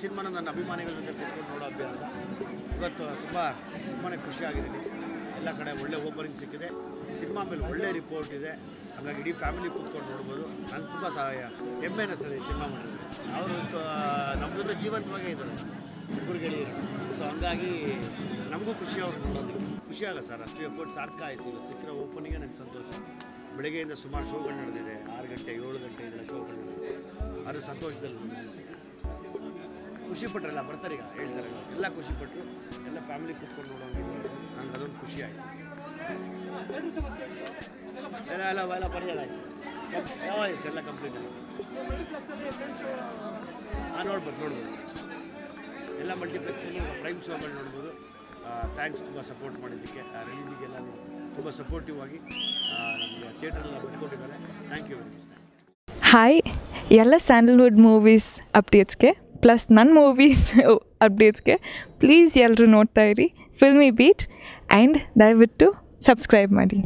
ಸಿನಿಮಾನ ನನ್ನ ಅಭಿಮಾನಿಗಳ ಜೊತೆ ಕೂತ್ಕೊಂಡು ನೋಡೋ ಅಭ್ಯಾಸ. ಇವತ್ತು ತುಂಬಾ ಖುಷಿಯಾಗಿದ್ದೀನಿ. ಎಲ್ಲ ಕಡೆ ಒಳ್ಳೆ ಓಪನಿಂಗ್ ಸಿಕ್ಕಿದೆ, ಸಿನಿಮಾ ಮೇಲೆ ಒಳ್ಳೆ ರಿಪೋರ್ಟ್ ಇದೆ, ಹಾಗಾಗಿ ಇಡೀ ಫ್ಯಾಮಿಲಿ ಕೂತ್ಕೊಂಡು ನೋಡ್ಬೋದು. ನಾನು ತುಂಬ ಹೆಮ್ಮೆ ಅನ್ನಿಸ್ತದೆ ಈ ಸಿನಿಮಾ ಮಾಡಿದ್ರೆ. ಅವರು ನಮ್ಮ ಜೊತೆ ಜೀವಂತವಾಗೇ ಇದ್ದಾರೆ ಇಬ್ಬರು ಗೆಳೆಯರು. ಸೊ ಹಂಗಾಗಿ ನಮಗೂ ಖುಷಿ ಅವ್ರು ನೋಡೋದಕ್ಕೆ ಖುಷಿಯಾಗ ಸರ್. ಅಷ್ಟು ಎಫರ್ಟ್ ಸಾರ್ಥಕ ಆಯಿತು. ಇವತ್ತು ಸಿಕ್ಕಿರೋ ಓಪನಿಂಗೇ ನನಗೆ ಸಂತೋಷ. ಬೆಳಗ್ಗೆಯಿಂದ ಸುಮಾರು ಶೋಗಳು ನಡೆದಿದೆ, 6 ಗಂಟೆ 7 ಗಂಟೆ ಇದೆಲ್ಲ ಶೋಗಳು ನಡೆದಿದೆ. ಅದು ಸಂತೋಷದಲ್ಲಿ ಖುಷಿಪಟ್ಟರೆಲ್ಲ ಬರ್ತಾರೆ, ಈಗ ಹೇಳ್ತಾರೆ ಎಲ್ಲ ಖುಷಿಪಟ್ಟರು, ಎಲ್ಲ ಫ್ಯಾಮಿಲಿ ಕೂತ್ಕೊಂಡು ನೋಡೋಂಗಿದೆ. ನನಗೆ ಅದೊಂದು ಖುಷಿ ಆಯಿತು. ಎಲ್ಲ ಪರಿಹಾರ ಆಯಿತು, ಎಲ್ಲ ಕಂಪ್ಲೀಟ್ ಆಯಿತು. ನೋಡ್ಬೋದು ಎಲ್ಲ ಮಲ್ಟಿಪ್ಲೆಕ್ಸಲ್ಲಿ ಪ್ರೈಮ್ ಶೋಗಳು ನೋಡ್ಬೋದು. ಥ್ಯಾಂಕ್ಸ್ ತುಂಬ ಸಪೋರ್ಟ್ ಮಾಡಿದ್ದಕ್ಕೆ. ರಿಲೀಸಿಗೆಲ್ಲ ತುಂಬ ಸಪೋರ್ಟಿವ್ ಆಗಿ ನಮಗೆ ಥಿಯೇಟ್ರೆಲ್ಲ ಬಿಟ್ಕೊಟ್ಟಿದ್ದಾರೆ. Thank you very much. Hi, ಎಲ್ಲ ಸ್ಯಾಂಡಲ್ವುಡ್ ಮೂವೀಸ್ ಅಪ್ಡೇಟ್ಸ್ಗೆ ಪ್ಲಸ್ ನನ್ನ ಮೂವೀಸ್ ಅಪ್ಡೇಟ್ಸ್ಗೆ ಪ್ಲೀಸ್ ಎಲ್ಲರೂ ನೋಡ್ತಾ ಇರಿ ಫಿಲ್ಮಿ ಬೀಟ್ ಆ್ಯಂಡ್ ದಯವಿಟ್ಟು ಸಬ್ಸ್ಕ್ರೈಬ್ ಮಾಡಿ.